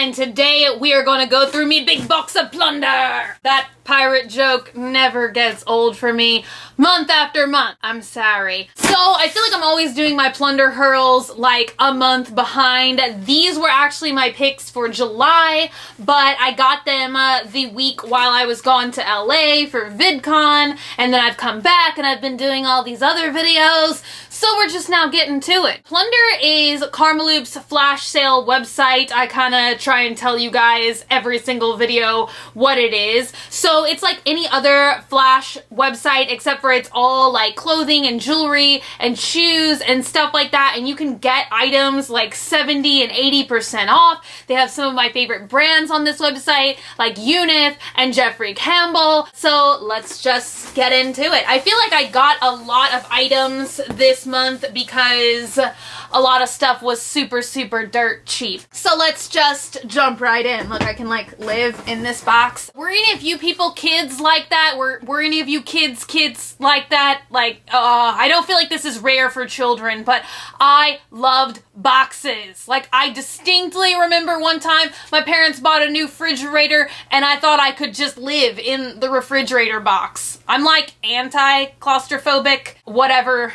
and today we are gonna go through me big box of Plunder. That pirate joke never gets old for me, month after month. I'm sorry. So I feel like I'm always doing my Plunder hurls like a month behind. These were actually my picks for July, but I got them the week while I was gone to LA for VidCon, and then I've come back and I've been doing all these other videos. So we're just now getting to it. Plunder is Karmaloop's flash sale website. I kind of try and tell you guys every single video what it is. So it's like any other flash website except for it's all like clothing and jewelry and shoes and stuff like that. And you can get items like 70 and 80% off. They have some of my favorite brands on this website like Unif and Jeffrey Campbell. So let's just get into it. I feel like I got a lot of items this month because a lot of stuff was super dirt cheap. So let's just jump right in. Look, I can like live in this box. Were any of you people kids like that? Were any of you kids like that? Like, I don't feel like this is rare for children, but I loved boxes. Like, I distinctly remember one time my parents bought a new refrigerator and I thought I could just live in the refrigerator box. I'm like anti-claustrophobic, whatever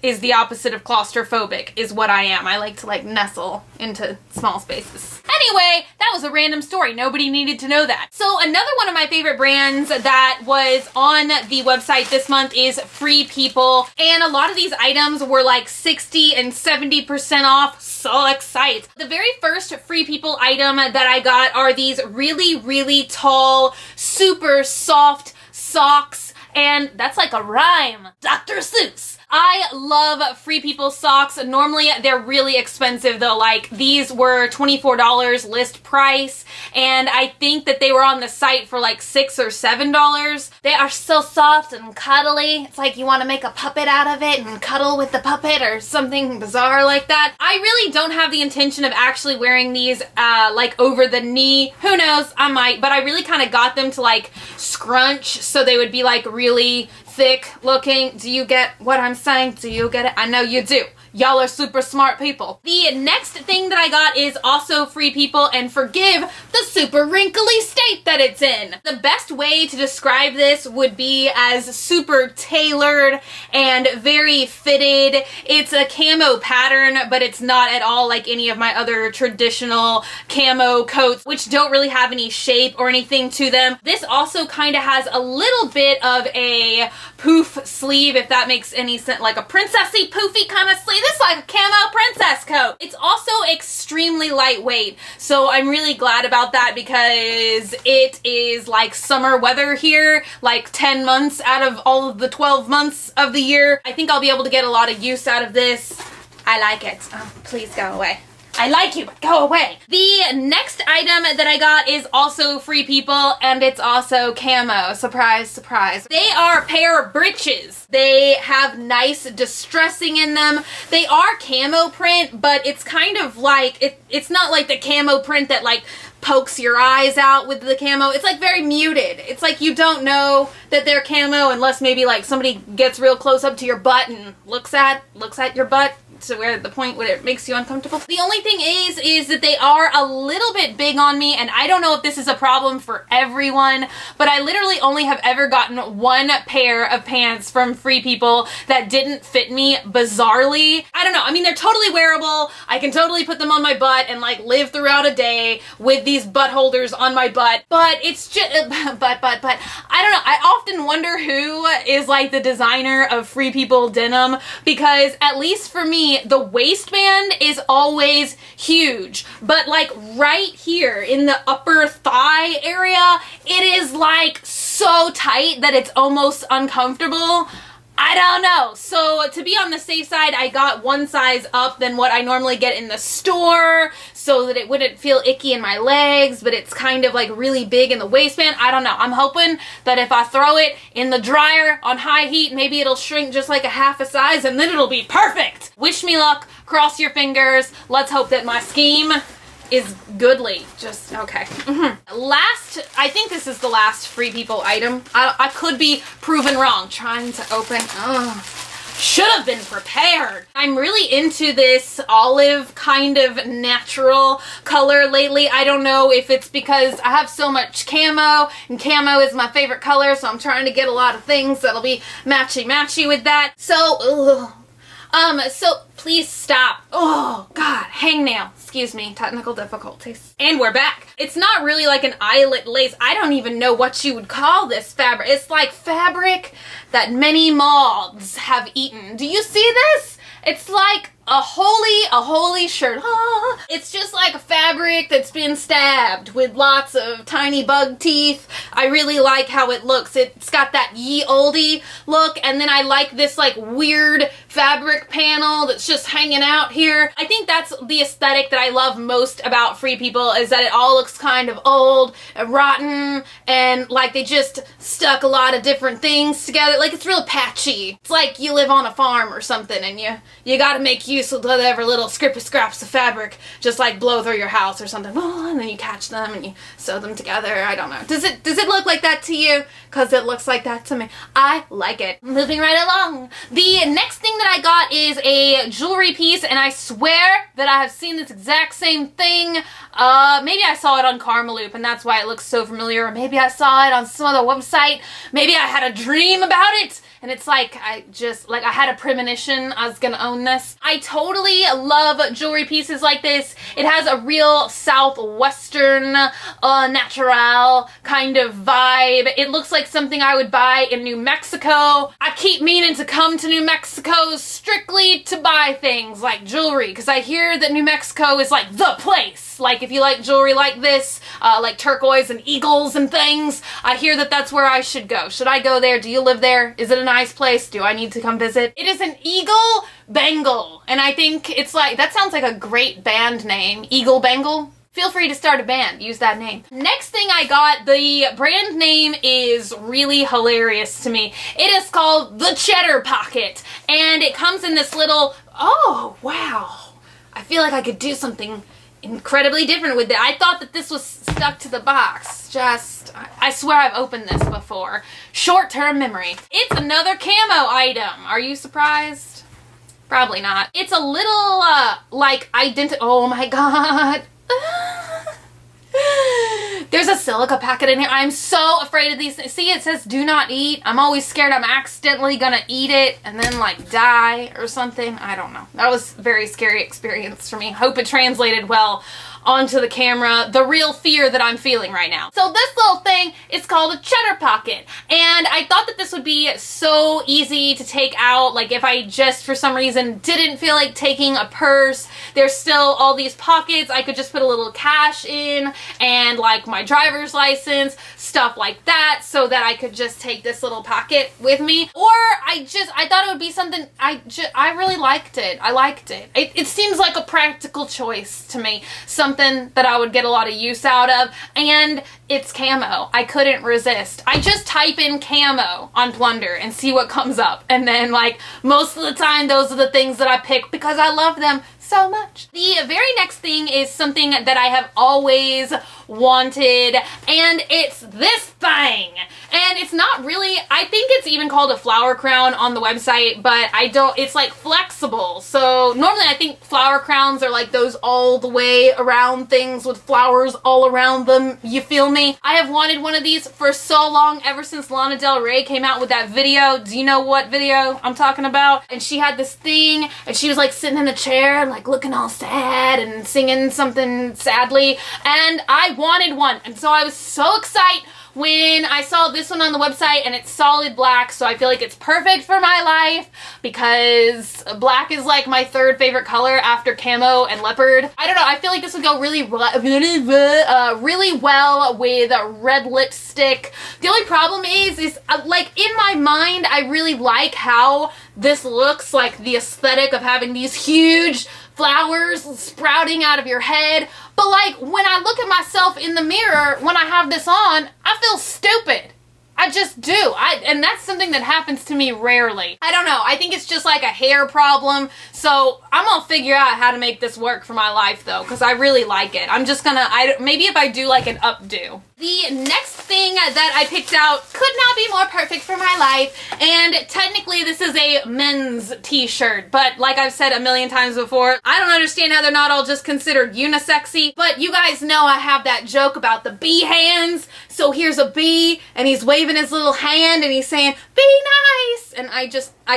is the opposite of claustrophobic is what I am. I like to like nestle into small spaces. Anyway, that was a random story. Nobody needed to know that. So another one of my favorite brands that was on the website this month is Free People. And a lot of these items were like 60 and 70% off. So excited. The very first Free People item that I got are these really tall, super soft socks. And that's like a rhyme. Dr. Seuss. I love Free People socks. Normally they're really expensive though. Like these were $24 list price, and I think that they were on the site for like $6 or $7. They are so soft and cuddly. It's like you want to make a puppet out of it and cuddle with the puppet or something bizarre like that. I really don't have the intention of actually wearing these like over the knee. Who knows? I might, but I really kind of got them to like scrunch so they would be like really thick looking. Do you get what I'm saying? Do you get it? I know you do. Y'all are super smart people. The next thing that I got is also Free People, and forgive the super wrinkly state that it's in. The best way to describe this would be as super tailored and very fitted. It's a camo pattern, but it's not at all like any of my other traditional camo coats, which don't really have any shape or anything to them. This also kind of has a little bit of a poof sleeve, if that makes any sense, like a princessy poofy kind of sleeve. This is like a camo princess coat. It's also extremely lightweight, so I'm really glad about that because it is like summer weather here, like 10 months out of all of the 12 months of the year. I think I'll be able to get a lot of use out of this. I like it. Oh, please go away. I like you, but go away. The next item that I got is also Free People, and it's also camo. Surprise, surprise. They are a pair of breeches. They have nice distressing in them. They are camo print, but it's kind of like, it's not like the camo print that like pokes your eyes out with the camo. It's like very muted. It's like you don't know that they're camo unless maybe like somebody gets real close up to your butt and looks at your butt to where the point where it makes you uncomfortable. The only thing is that they are a little bit big on me, and I don't know if this is a problem for everyone, but I literally only have ever gotten one pair of pants from Free People that didn't fit me bizarrely. I don't know. I mean, they're totally wearable. I can totally put them on my butt and like live throughout a day with these butt holders on my butt, but it's just, but I don't know. I often wonder who is like the designer of Free People denim, because at least for me, the waistband is always huge, but like right here in the upper thigh area, it is like so tight that it's almost uncomfortable. I don't know. So to be on the safe side, I got one size up than what I normally get in the store so that it wouldn't feel icky in my legs, but it's kind of like really big in the waistband. I don't know. I'm hoping that if I throw it in the dryer on high heat, maybe it'll shrink just like a half a size and then it'll be perfect. Wish me luck. Cross your fingers. Let's hope that my scheme is goodly. Just, okay. Last, I think this is the last Free People item. I could be proven wrong. Trying to open, should have been prepared. I'm really into this olive kind of natural color lately. I don't know if it's because I have so much camo, and camo is my favorite color, so I'm trying to get a lot of things that'll be matchy-matchy with that. So, so please stop. Oh, God, hangnail. Excuse me, technical difficulties. And we're back. It's not really like an eyelet lace. I don't even know what you would call this fabric. It's like fabric that many moths have eaten. Do you see this? It's like a holy shirt. Ah. It's just like a fabric that's been stabbed with lots of tiny bug teeth. I really like how it looks. It's got that ye olde look, and then I like this like weird fabric panel that's just hanging out here. I think that's the aesthetic that I love most about Free People, is that it all looks kind of old and rotten, and like they just stuck a lot of different things together. Like it's real patchy. It's like you live on a farm or something, and you gotta make use of whatever little scraps of fabric just like blow through your house or something. Oh, and then you catch them and you sew them together. I don't know. Does it look like that to you? Because it looks like that to me. I like it. Moving right along. The next thing that I got is a jewelry piece, and I swear that I have seen this exact same thing. Maybe I saw it on Karmaloop and that's why it looks so familiar. Or maybe I saw it on some other website. Maybe I had a dream about it. And it's like, I had a premonition I was gonna own this. I totally love jewelry pieces like this. It has a real Southwestern, natural kind of vibe. It looks like something I would buy in New Mexico. I keep meaning to come to New Mexico strictly to buy things like jewelry, because I hear that New Mexico is like the place. Like if you like jewelry like this, like turquoise and eagles and things, I hear that that's where I should go. Should I go there? Do you live there? Is it a nice place? Do I need to come visit? It is an eagle bangle, and I think it's like, that sounds like a great band name. Eagle Bangle? Feel free to start a band. Use that name. Next thing I got, the brand name is really hilarious to me. It is called the Cheddar Pocket, and it comes in this little, oh, wow. I feel like I could do something incredibly different with it. I thought that this was stuck to the box. I swear I've opened this before. Short-term memory. It's another camo item. Are you surprised? Probably not. It's a little, like, oh my God. There's a silica packet in here. I'm so afraid of these things. See, it says do not eat. I'm always scared I'm accidentally gonna eat it and then like die or something. I don't know. That was a very scary experience for me. Hope it translated well onto the camera, the real fear that I'm feeling right now. So this little thing is called a cheddar pocket, and I thought that this would be so easy to take out. Like if I just for some reason didn't feel like taking a purse, there's still all these pockets. I could just put a little cash in and like my driver's license, stuff like that, so that I could just take this little pocket with me. Or I thought it would be something, I really liked it. I liked it. It seems like a practical choice to me. Something that I would get a lot of use out of, and it's camo. I couldn't resist. I just type in camo on Plunder and see what comes up, and then like most of the time those are the things that I pick because I love them so much. The very next thing is something that I have always wanted, and it's this thing. And it's not really, I think it's even called a flower crown on the website, but it's like flexible. So normally I think flower crowns are like those all the way around things with flowers all around them. You feel me? I have wanted one of these for so long, ever since Lana Del Rey came out with that video. Do you know what video I'm talking about? And she had this thing, and she was like sitting in a chair and like looking all sad and singing something sadly, and I wanted one. And so I was so excited when I saw this one on the website, and it's solid black, so I feel like it's perfect for my life because black is like my third favorite color after camo and leopard. I don't know, I feel like this would go really well with red lipstick. The only problem is like in my mind, I really like how this looks, like the aesthetic of having these huge flowers sprouting out of your head. But like when I look at myself in the mirror when I have this on, I feel stupid. I just do. And that's something that happens to me rarely. I don't know. I think it's just like a hair problem. So I'm gonna figure out how to make this work for my life though, because I really like it. I'm just gonna, maybe if I do like an updo. The next thing that I picked out could not be more perfect for my life, and technically this is a men's t-shirt, but like I've said a million times before, I don't understand how they're not all just considered unisexy, but you guys know I have that joke about the bee hands, so here's a bee, and he's waving his little hand, and he's saying, be nice, and I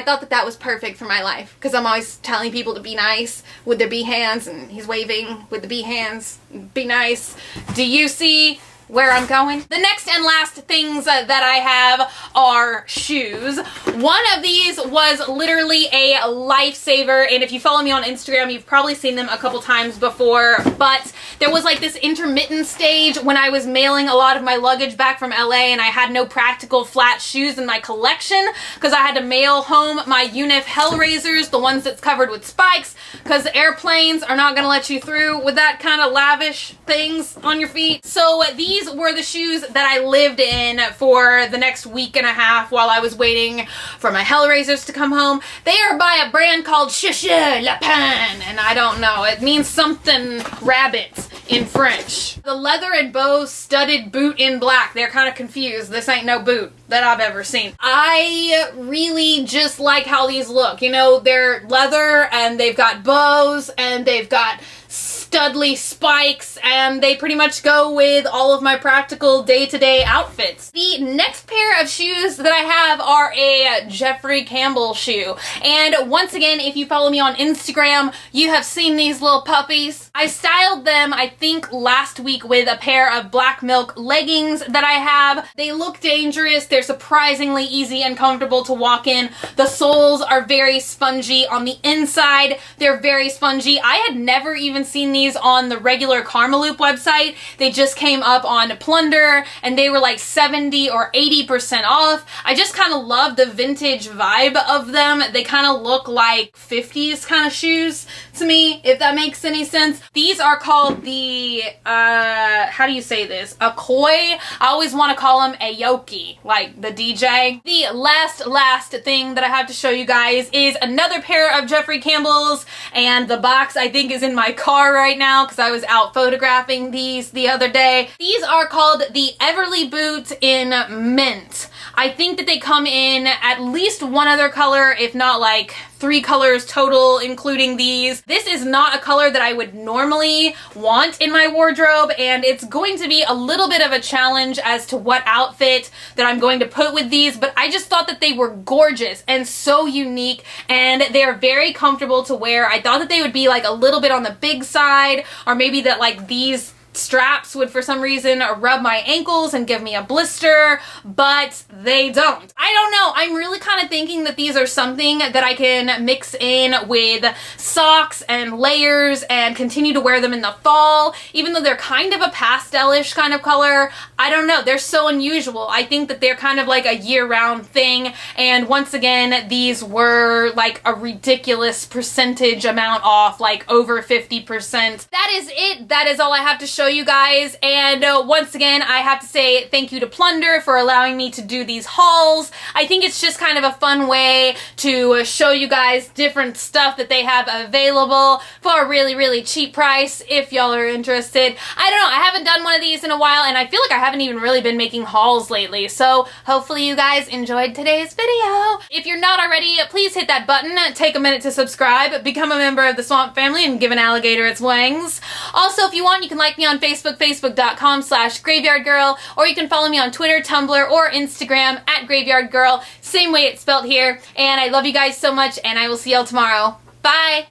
thought that was perfect for my life, because I'm always telling people to be nice with their bee hands, and he's waving with the bee hands, be nice. Do you see where I'm going? The next and last things that I have are shoes. One of these was literally a lifesaver, and if you follow me on Instagram, you've probably seen them a couple times before, but there was like this intermittent stage when I was mailing a lot of my luggage back from LA and I had no practical flat shoes in my collection because I had to mail home my Unif Hellraisers, the ones that's covered with spikes, because airplanes are not gonna let you through with that kind of lavish things on your feet. So these were the shoes that I lived in for the next week and a half while I was waiting for my Hellraisers to come home. They are by a brand called Chaussures Lapin, and I don't know, it means something rabbit in French. The leather and bow studded boot in black. They're kind of confused. This ain't no boot that I've ever seen. I really just like how these look. You know, they're leather and they've got bows and they've got studly spikes, and they pretty much go with all of my practical day-to-day outfits. The next pair of shoes that I have are a Jeffrey Campbell shoe, and once again, if you follow me on Instagram, you have seen these little puppies. I styled them, I think, last week with a pair of black milk leggings that I have. They look dangerous. They're surprisingly easy and comfortable to walk in. The soles are very spongy on the inside. They're very spongy. I had never even seen these on the regular Karmaloop website. They just came up on Plunder and they were like 70 or 80% off. I just kind of love the vintage vibe of them. They kind of look like 50s kind of shoes to me, if that makes any sense. These are called the, how do you say this? A koi? I always want to call them a yoki, like the DJ. The last thing that I have to show you guys is another pair of Jeffrey Campbell's, and the box I think is in my car right now because I was out photographing these the other day. These are called the Everly Boot in Mint. I think that they come in at least one other color, if not like 3 colors total, including these. This is not a color that I would normally want in my wardrobe, and it's going to be a little bit of a challenge as to what outfit that I'm going to put with these, but I just thought that they were gorgeous and so unique, and they're very comfortable to wear. I thought that they would be like a little bit on the big side, or maybe that like these straps would for some reason rub my ankles and give me a blister, but they don't. I don't know. I'm really kind of thinking that these are something that I can mix in with socks and layers and continue to wear them in the fall, even though they're kind of a pastelish kind of color. I don't know. They're so unusual. I think that they're kind of like a year-round thing, and once again, these were like a ridiculous percentage amount off, like over 50%. That is it. That is all I have to show you guys, and once again I have to say thank you to Plunder for allowing me to do these hauls. I think it's just kind of a fun way to show you guys different stuff that they have available for a really cheap price if y'all are interested. I don't know, I haven't done one of these in a while, and I feel like I haven't even really been making hauls lately, so hopefully you guys enjoyed today's video. If you're not already, please hit that button, take a minute to subscribe, become a member of the Swamp Family, and give an alligator its wings. Also, if you want, you can like me on Facebook, facebook.com/graveyardgirl, or you can follow me on Twitter, Tumblr, or Instagram @graveyardgirl, same way it's spelled here. And I love you guys so much, and I will see y'all tomorrow. Bye!